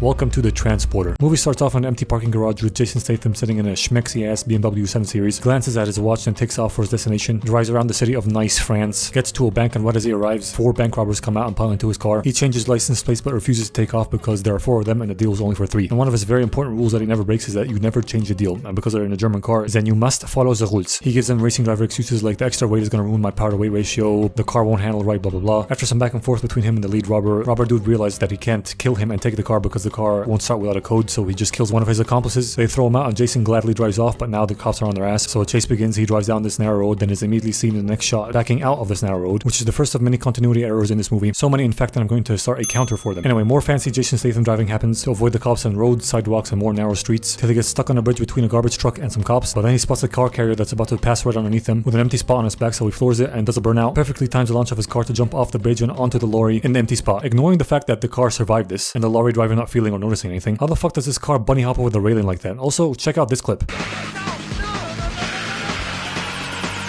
Welcome to The Transporter. Movie starts off in an empty parking garage with Jason Statham sitting in a schmexy-ass BMW 7 Series, glances at his watch and takes off for his destination, drives around the city of Nice, France, gets to a bank, and right as he arrives, 4 bank robbers come out and pile into his car. He changes license plates but refuses to take off because there are 4 of them and the deal is only for 3. And one of his very important rules that he never breaks is that you never change the deal, and because they're in a German car, then you must follow the rules. He gives them racing driver excuses like the extra weight is gonna ruin my power to weight ratio, the car won't handle right, blah blah blah. After some back and forth between him and the lead robber dude realizes that he can't kill him and take the car because the car won't start without a code, so he just kills one of his accomplices. They throw him out and Jason gladly drives off, but now the cops are on their ass, so a chase begins. He drives down this narrow road, then is immediately seen in the next shot backing out of this narrow road, which is the first of many continuity errors in this movie. So many in fact that I'm going to start a counter for them. Anyway, more fancy Jason Statham driving happens to avoid the cops on roads, sidewalks, and more narrow streets till he gets stuck on a bridge between a garbage truck and some cops, but then he spots a car carrier that's about to pass right underneath him with an empty spot on its back, so he floors it and does a burnout. Perfectly times the launch of his car to jump off the bridge and onto the lorry in the empty spot, ignoring the fact that the car survived this and the lorry driver not feeling or noticing anything. How the fuck does this car bunny hop over the railing like that? Also, check out this clip.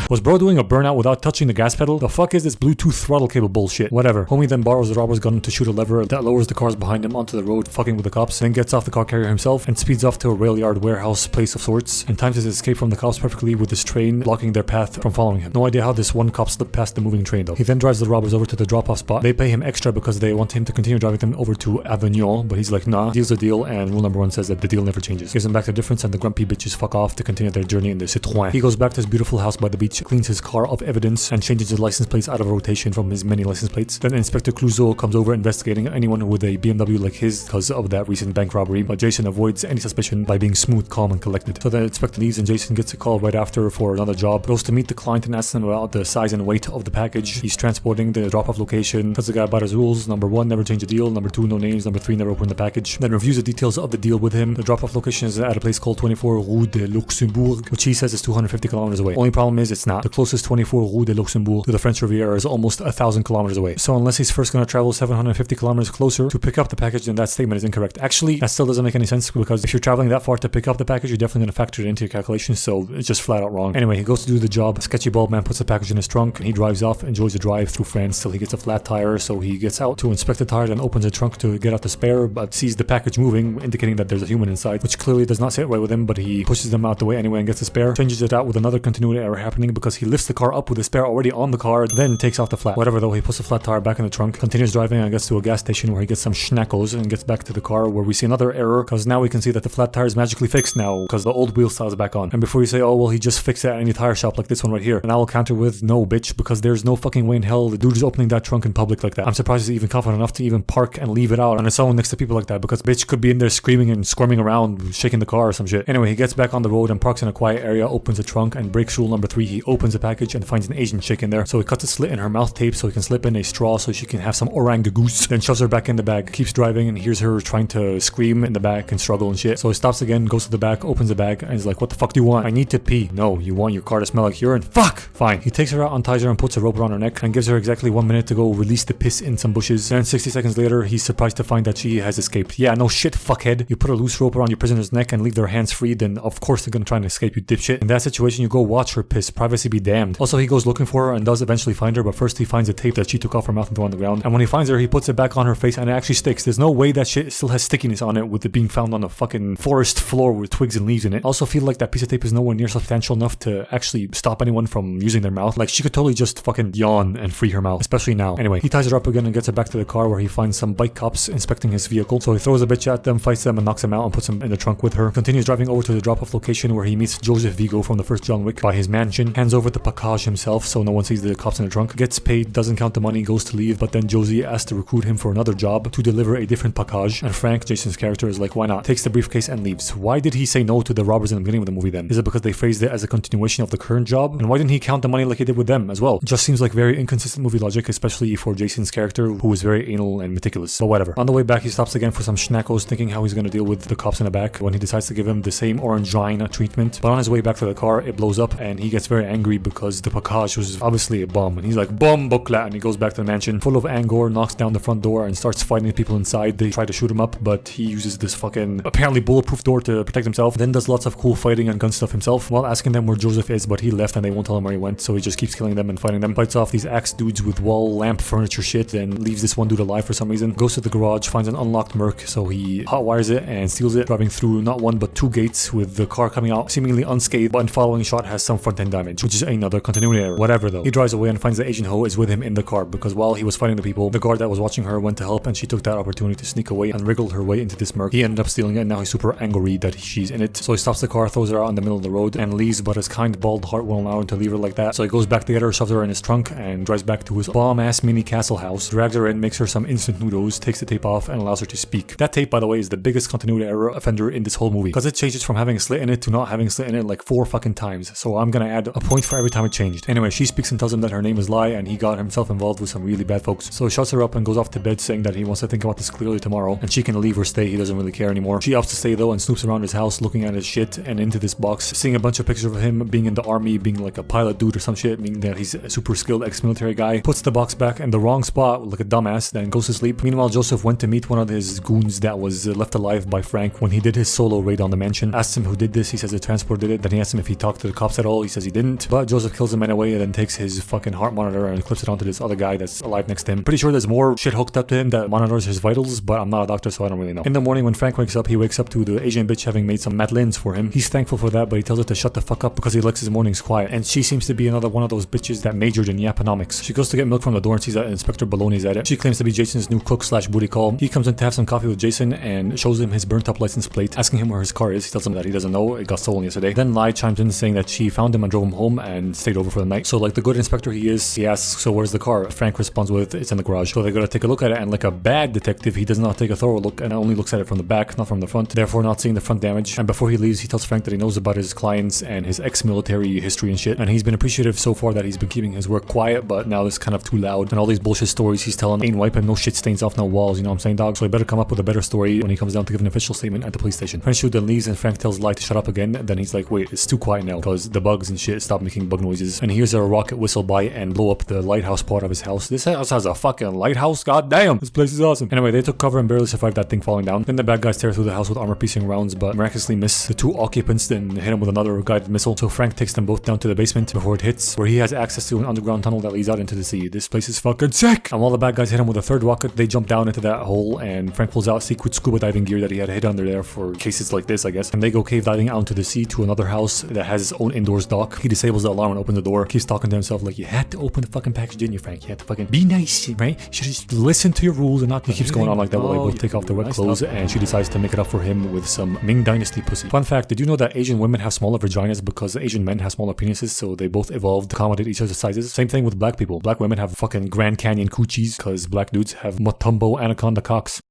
Was bro doing a burnout without touching the gas pedal? The fuck is this Bluetooth throttle cable bullshit? Whatever. Homie then borrows the robber's gun to shoot a lever that lowers the cars behind him onto the road, fucking with the cops, then gets off the car carrier himself and speeds off to a rail yard warehouse place of sorts, and times his escape from the cops perfectly with his train blocking their path from following him. No idea how this one cop slipped past the moving train though. He then drives the robbers over to the drop-off spot. They pay him extra because they want him to continue driving them over to Avignon, but he's like, nah, deal's a deal, and rule number 1 says that the deal never changes. Gives them back the difference and the grumpy bitches fuck off to continue their journey in the Citroën. He goes back to his beautiful house by the beach, cleans his car of evidence and changes his license plates out of rotation from his many license plates. Then Inspector Clouseau comes over investigating anyone with a BMW like his because of that recent bank robbery, but Jason avoids any suspicion by being smooth, calm, and collected. So the inspector leaves and Jason gets a call right after for another job, goes to meet the client and asks him about the size and weight of the package he's transporting, the drop-off location, tells the guy about his rules. Number 1, never change the deal. Number 2, no names. Number 3, never open the package. Then reviews the details of the deal with him. The drop-off location is at a place called 24 Rue de Luxembourg, which he says is 250 kilometers away. Only problem is it's not. The closest 24 Rue de Luxembourg to the French Riviera is almost 1,000 kilometers away. So unless he's first going to travel 750 kilometers closer to pick up the package, then that statement is incorrect. Actually, that still doesn't make any sense because if you're traveling that far to pick up the package, you're definitely going to factor it into your calculations, so it's just flat out wrong. Anyway, he goes to do the job. A sketchy bald man puts the package in his trunk and he drives off, enjoys the drive through France till he gets a flat tire, so he gets out to inspect the tire and opens the trunk to get out the spare, but sees the package moving, indicating that there's a human inside, which clearly does not sit right with him, but he pushes them out the way anyway and gets the spare, changes it out with another continuity error happening because he lifts the car up with the spare already on the car, then takes off the flat. Whatever though, he puts the flat tire back in the trunk, continues driving and gets to a gas station where he gets some schnackos and gets back to the car where we see another error because now we can see that the flat tire is magically fixed now because the old wheel style is back on. And before you say, oh well, he just fixed it at any tire shop like this one right here, and I will counter with, no bitch, because there's no fucking way in hell the dude is opening that trunk in public like that. I'm surprised he's even confident enough to even park and leave it out on its own next to people like that, because bitch could be in there screaming and squirming around, shaking the car or some shit. Anyway, he gets back on the road and parks in a quiet area, opens the trunk and breaks rule number 3. He opens the package and finds an Asian chick in there, so he cuts a slit in her mouth tape so he can slip in a straw so she can have some orang goose, then shoves her back in the bag, keeps driving and hears her trying to scream in the back and struggle and shit, so he stops again, goes to the back, opens the bag and is like, what the fuck do you want? I need to pee. No, you want your car to smell like urine? Fuck! Fine. He takes her out, unties her and puts a rope around her neck and gives her exactly 1 minute to go release the piss in some bushes. Then 60 seconds later he's surprised to find that she has escaped. Yeah, no shit, fuckhead. You put a loose rope around your prisoner's neck and leave their hands free, then of course they're gonna try and escape, you dipshit. In that situation you go watch her piss, privacy be damned. Also he goes looking for her and does eventually find her, but first he finds a tape that she took off her mouth and threw on the ground, and when he finds her he puts it back on her face and it actually sticks. There's no way that shit still has stickiness on it with it being found on a fucking forest floor with twigs and leaves in it. Also feel like that piece of tape is nowhere near substantial enough to actually stop anyone from using their mouth. Like she could totally just fucking yawn and free her mouth, especially now. Anyway, he ties her up again and gets her back to the car where he finds some bike cops inspecting his vehicle, so he throws a bitch at them, fights them and knocks them out and puts them in the trunk with her. Continues driving over to the drop-off location where he meets Joseph Vigo from the first John Wick by his mansion, hands over the package himself so no one sees the cops in the trunk, gets paid, doesn't count the money, goes to leave, but then Josie asks to recruit him for another job to deliver a different package, and Frank, Jason's character, is like, why not? Takes the briefcase and leaves. Why did he say no to the robbers in the beginning of the movie then? Is it because they phrased it as a continuation of the current job? And why didn't he count the money like he did with them as well? It just seems like very inconsistent movie logic, especially for Jason's character who is very anal and meticulous, but whatever. On the way back he stops again for some schnackos, thinking how he's gonna deal with the cops in the back when he decides to give him the same orange vine treatment, but on his way back to the car it blows up and he gets very angry because the package was obviously a bomb, and he's like, bomb bukla, and he goes back to the mansion full of anger, knocks down the front door and starts fighting people inside. They try to shoot him up, but he uses this fucking apparently bulletproof door to protect himself, then does lots of cool fighting and gun stuff himself while asking them where Joseph is, but he left and they won't tell him where he went, so he just keeps killing them and fighting them, fights off these axe dudes with wall lamp furniture shit, and leaves this one dude alive for some reason, goes to the garage, finds an unlocked Merc, so he hotwires it and steals it, driving through not one but 2 gates with the car coming out seemingly unscathed, but in following shot has some front end damage, which is another continuity error. Whatever though. He drives away and finds that Asian Ho is with him in the car, because while he was fighting the people, the guard that was watching her went to help, and she took that opportunity to sneak away and wriggled her way into this Merc. He ended up stealing it, and now he's super angry that she's in it, so he stops the car, throws her out in the middle of the road, and leaves, but his kind bald heart won't allow him to leave her like that, so he goes back to get her, shoves her in his trunk, and drives back to his bomb-ass mini castle house, drags her in, makes her some instant noodles, takes the tape off, and allows her to speak. That tape, by the way, is the biggest continuity error offender in this whole movie, because it changes from having a slit in it to not having a slit in it like 4 fucking times, so I'm gonna add a point for every time it changed. Anyway, she speaks and tells him that her name is Lai, and he got himself involved with some really bad folks, so he shuts her up and goes off to bed saying that he wants to think about this clearly tomorrow, and she can leave or stay, he doesn't really care anymore. She opts to stay though and snoops around his house looking at his shit and into this box, seeing a bunch of pictures of him being in the army, being like a pilot dude or some shit, meaning that he's a super skilled ex-military guy, puts the box back in the wrong spot like a dumbass, then goes to sleep. Meanwhile, Joseph went to meet one of his goons that was left alive by Frank when he did his solo raid on the mansion, asked him who did this, he says the transport did it, then he asked him if he talked to the cops at all, he says he didn't, but Joseph kills him anyway and then takes his fucking heart monitor and clips it onto this other guy that's alive next to him. Pretty sure there's more shit hooked up to him that monitors his vitals, but I'm not a doctor so I don't really know. In the morning when Frank wakes up, he wakes up to the Asian bitch having made some madeleines for him. He's thankful for that, but he tells her to shut the fuck up because he likes his mornings quiet, and she seems to be another one of those bitches that majored in Yaponomics. She goes to get milk from the door and sees that Inspector Baloney's at it. She claims to be Jason's new cook slash booty call. He comes in to have some coffee with Jason and shows him his burnt up license plate, asking him where his car is. He tells him that he doesn't know, it got stolen yesterday. Then Lai chimes in saying that she found him and drove him home and stayed over for the night. So like the good inspector he is, he asks, so where's the car? Frank responds with, it's in the garage. So they gotta take a look at it, and like a bad detective, he does not take a thorough look and only looks at it from the back, not from the front, therefore not seeing the front damage. And before he leaves, he tells Frank that he knows about his clients and his ex-military history and shit, and he's been appreciative so far that he's been keeping his work quiet, but now it's kind of too loud, and all these bullshit stories he's telling ain't wiping no shit stains off no walls, you know what I'm saying, dog? So he better come up with a better story when he comes down to give an official statement at the police station. French then leaves and Frank tells Lai to shut up again, then he's like, wait, it's too quiet now because the bugs and shit stop making bug noises, and he hears a rocket whistle by and blow up the lighthouse part of his house. This house has a fucking lighthouse, god damn, this place is awesome. Anyway, they took cover and barely survived that thing falling down. Then the bad guys tear through the house with armor-piercing rounds, but miraculously miss the 2 occupants, then hit him with another guided missile. So Frank takes them both down to the basement before it hits, where he has access to an underground tunnel that leads out into the sea. This place is fucking sick! And while the bad guys hit him with a 3rd rocket, they jump down into that hole, and Frank pulls out secret scuba diving gear that he had hid under there for cases like this, I guess. And they go cave diving out into the sea to another house that has its own indoors dock. He disables the alarm and opens the door, keeps talking to himself like, you had to open the fucking package, didn't you, Frank? You had to fucking be nice, right? You should just listen to your rules and not. He keeps going on like that while they both take off their wet clothes, and she decides to make it up for him with some Ming Dynasty pussy. Fun fact, did you know that Asian women have smaller vaginas because Asian men have smaller penises, so they both evolved to accommodate each other's sizes? Same thing with black people. Black women have fucking Grand Canyon coochies because black dudes have Motumbo anaconda cocks.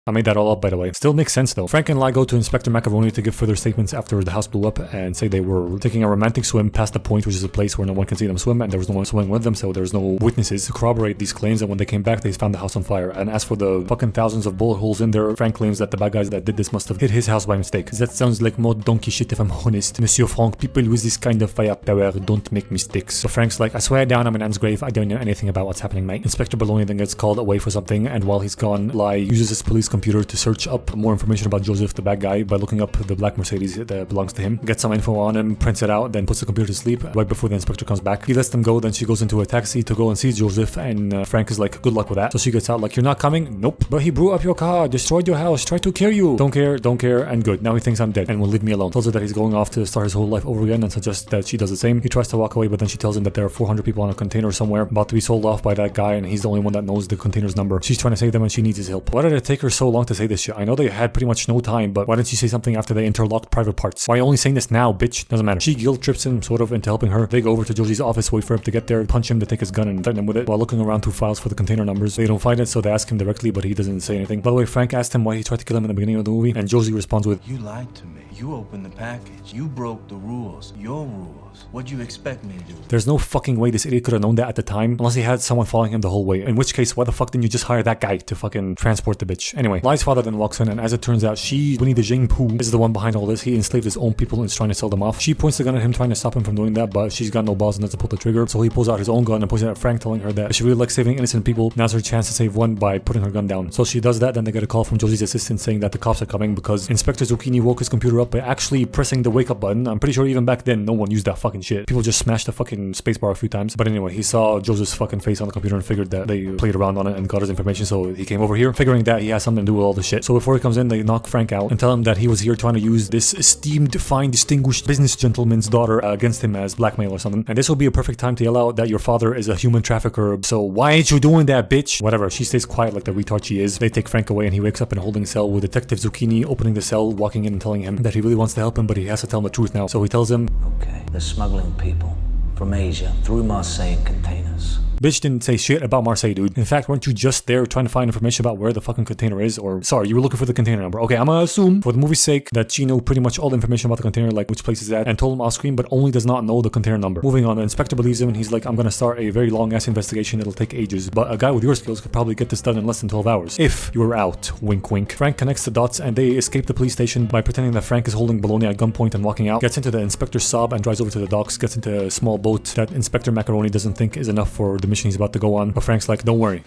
I made that all up, by the way. Still makes sense though. Frank and Lai go to Inspector Macaroni to give further statements after the house blew up and say they were taking a romantic swim past the point, which is a place where no one can see them swim, and there was no one swimming with them, so there was no witnesses to corroborate these claims. And when they came back, they found the house on fire. And as for the fucking thousands of bullet holes in there, Frank claims that the bad guys that did this must have hit his house by mistake. That sounds like more donkey shit if I'm honest. Monsieur Frank, people with this kind of firepower don't make mistakes. So Frank's like, I swear down on my nan's grave, I don't know anything about what's happening, mate. Inspector Baloney then gets called away for something, and while he's gone, Lai uses his police computer to search up more information about Joseph, the bad guy, by looking up the black Mercedes that belongs to him, gets some info on him, prints it out, then puts the computer to sleep right before the inspector comes back. He lets them go, then she goes into a taxi to go and see Joseph, and Frank is like, good luck with that. So she gets out like, you're not coming? Nope. But he blew up your car, destroyed your house, tried to kill you. Don't care, and good. Now he thinks I'm dead and will leave me alone. Tells her that he's going off to start his whole life over again and suggests that she does the same. He tries to walk away, but then she tells him that there are 400 people on a container somewhere about to be sold off by that guy, and he's the only one that knows the container's number. She's trying to save them and she needs his help. Why did it take her so long to say this shit? I know they had pretty much no time, but why didn't she say something after they interlocked private parts? Why are you only saying this now, bitch? Doesn't matter. She guilt trips him sort of into helping her. They go over to Josie's office, wait for him to get there, punch him to take his gun and threaten him with it while looking around through files for the container numbers. They don't find it, so they ask him directly, but he doesn't say anything. By the way, Frank asked him why he tried to kill him in the beginning of the movie, and Josie responds with, you lied to me. You opened the package. You broke the rules. Your rules. What do you expect me to do? There's no fucking way this idiot could have known that at the time, unless he had someone following him the whole way. In which case, why the fuck didn't you just hire that guy to fucking transport the bitch? Anyway, Anyway, Lai's father then walks in, and as it turns out, Winnie the Jing Poo is the one behind all this. He enslaved his own people and is trying to sell them off. She points the gun at him, trying to stop him from doing that, but she's got no balls enough to pull the trigger, so he pulls out his own gun and points it at Frank, telling her that if she really likes saving innocent people, now's her chance to save one by putting her gun down. So she does that, then they get a call from Josie's assistant saying that the cops are coming because Inspector Zucchini woke his computer up by actually pressing the wake up button. I'm pretty sure even back then no one used that fucking shit. People just smashed the fucking spacebar a few times. But anyway, he saw Joseph's fucking face on the computer and figured that they played around on it and got his information, so he came over here figuring that he has something to do with all this shit. So before he comes in, they knock Frank out and tell him that he was here trying to use this esteemed, fine, distinguished business gentleman's daughter against him as blackmail or something. And this will be a perfect time to yell out that your father is a human trafficker, so why ain't you doing that, bitch? Whatever, she stays quiet like the retard she is. They take Frank away and he wakes up in a holding cell with Detective Zucchini opening the cell, walking in and telling him that he really wants to help him, but he has to tell him the truth now. So he tells him, okay, they're smuggling people from Asia through Marseille in containers. Bitch didn't say shit about Marseille, dude. In fact, weren't you just there trying to find information about where the fucking container is? Or, sorry, you were looking for the container number. Okay, I'm gonna assume, for the movie's sake, that she knew pretty much all the information about the container, like which place it's at, and told him off screen, but only does not know the container number. Moving on, the inspector believes him, and he's like, I'm gonna start a very long-ass investigation. It'll take ages, but a guy with your skills could probably get this done in less than 12 hours. If you were out. Wink, wink. Frank connects the dots, and they escape the police station by pretending that Frank is holding Bologna at gunpoint and walking out, gets into the inspector's Saab and drives over to the docks, gets into a small boat that Inspector Macaroni doesn't think is enough for the mission he's about to go on. But Frank's like, don't worry.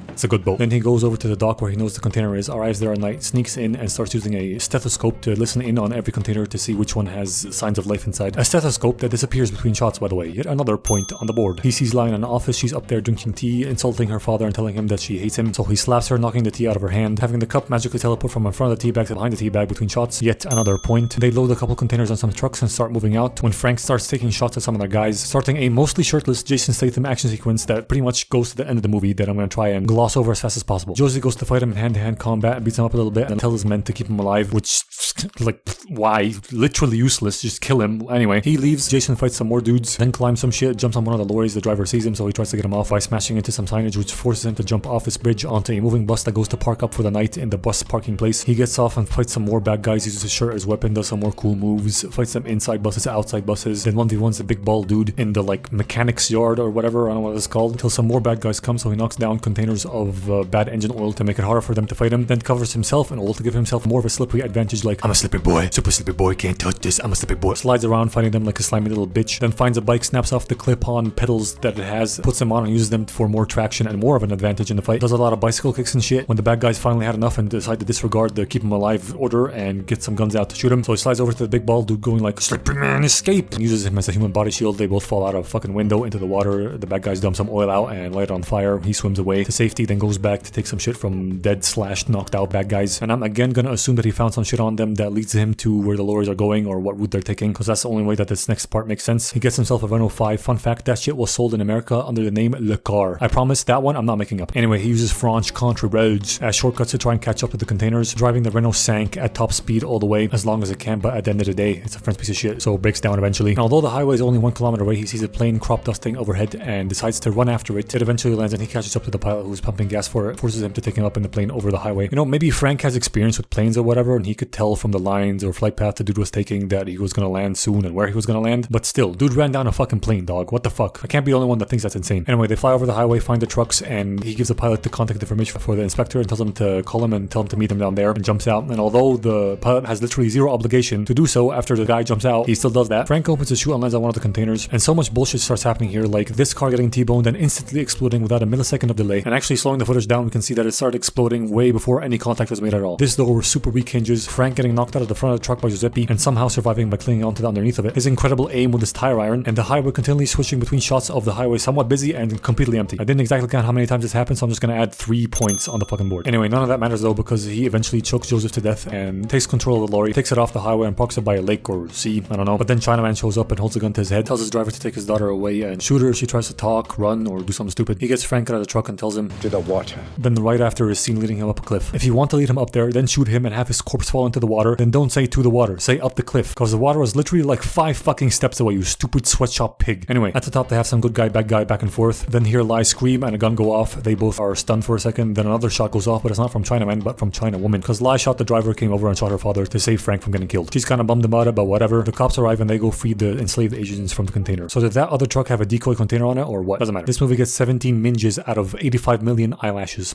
It's a good boat. Then he goes over to the dock where he knows the container is, arrives there at night, sneaks in and starts using a stethoscope to listen in on every container to see which one has signs of life inside. A stethoscope that disappears between shots, by the way. Yet another point on the board. He sees Lai in an office. She's up there drinking tea, insulting her father and telling him that she hates him. So he slaps her, knocking the tea out of her hand, having the cup magically teleport from in front of the tea bag to behind the tea bag between shots. Yet another point. They load a couple containers on some trucks and start moving out when Frank starts taking shots at some of their guys, starting a mostly shirtless Jason Statham action sequence that pretty much goes to the end of the movie that I'm going to try and gloss over as fast as possible. Josie goes to fight him in hand-to-hand combat and beats him up a little bit and tells his men to keep him alive, which, like, why? Literally useless, just kill him. Anyway, he leaves, Jason fights some more dudes, then climbs some shit, jumps on one of the lorries, the driver sees him, so he tries to get him off by smashing into some signage, which forces him to jump off this bridge onto a moving bus that goes to park up for the night in the bus parking place. He gets off and fights some more bad guys, uses his shirt as weapon, does some more cool moves, fights them inside buses, outside buses, then 1v1's the big bald dude in the, like, mechanic's yard or whatever, I don't know what it's called, until some more bad guys come, so he knocks down containers of bad engine oil to make it harder for them to fight him, then covers himself in oil to give himself more of a slippery advantage, like, I'm a slippery boy, super slippery boy, can't touch this, I'm a slippery boy. Slides around fighting them like a slimy little bitch, then finds a bike, snaps off the clip-on pedals that it has, puts them on and uses them for more traction and more of an advantage in the fight, does a lot of bicycle kicks and shit when the bad guys finally had enough and decide to disregard the keep him alive order and get some guns out to shoot him, so he slides over to the big bald dude going like, slippery man, escape, and uses him as a human body shield. They both fall out of a fucking window into the water, the bad guys dump some oil out and light it on fire, he swims away to safety, then goes back to take some shit from dead / knocked out bad guys, and I'm again gonna assume that he found some shit on them that leads him to where the lorries are going or what route they're taking, because that's the only way that this next part makes sense. He gets himself a Renault 5. Fun fact, that shit was sold in America under the name Le Car. I promise that one I'm not making up. Anyway, he uses Franche country roads as shortcuts to try and catch up to the containers, driving the Renault 5 at top speed all the way as long as it can, but at the end of the day it's a French piece of shit, so it breaks down eventually. And although the highway is only 1 kilometer away, he sees a plane crop dusting overhead and decides to run after it. It eventually lands and he catches up to the pilot who's pumping gas for it, forces him to take him up in the plane over the highway. You know, maybe Frank has experience with planes or whatever, and he could tell from the lines or flight path the dude was taking that he was gonna land soon and where he was gonna land. But still, dude ran down a fucking plane, dog. What the fuck? I can't be the only one that thinks that's insane. Anyway, they fly over the highway, find the trucks, and he gives the pilot the contact information for the inspector and tells him to call him and tell him to meet him down there, and jumps out. And although the pilot has literally zero obligation to do so after the guy jumps out, he still does that. Frank opens his chute and lands on one of the containers, and so much bullshit starts happening here, like this car getting T-boned and instantly exploding without a millisecond of delay. And actually slowing the footage down, we can see that it started exploding way before any contact was made at all. This door was super weak hinges, Frank getting knocked out of the front of the truck by Giuseppe and somehow surviving by clinging onto the underneath of it, his incredible aim with his tire iron, and the highway continually switching between shots of the highway somewhat busy and completely empty. I didn't exactly count how many times this happened, so I'm just gonna add 3 points on the fucking board. Anyway, none of that matters though, because he eventually chokes Joseph to death and takes control of the lorry, takes it off the highway and parks it by a lake or sea, I don't know. But then Chinaman shows up and holds a gun to his head, tells his driver to take his daughter away and shoot her if she tries to talk, run, or do something stupid. He gets Frank out of the truck and tells him to the water. Then right after is seen leading him up a cliff. If you want to lead him up there, then shoot him and have his corpse fall into the water, then don't say to the water, say up the cliff, because the water was literally like 5 fucking steps away, you stupid sweatshop pig. Anyway, at the top they have some good guy, bad guy back and forth, then hear Lai scream and a gun go off. They both are stunned for a second, then another shot goes off, but it's not from Chinaman, but from Chinawoman, because Lai shot the driver, came over and shot her father to save Frank from getting killed. She's kind of bummed about it, but whatever. The cops arrive and they go free the enslaved Asians from the container. So did that other truck have a decoy container on it, or what? Doesn't matter. This movie gets 17 minges out of 85 million eyelashes.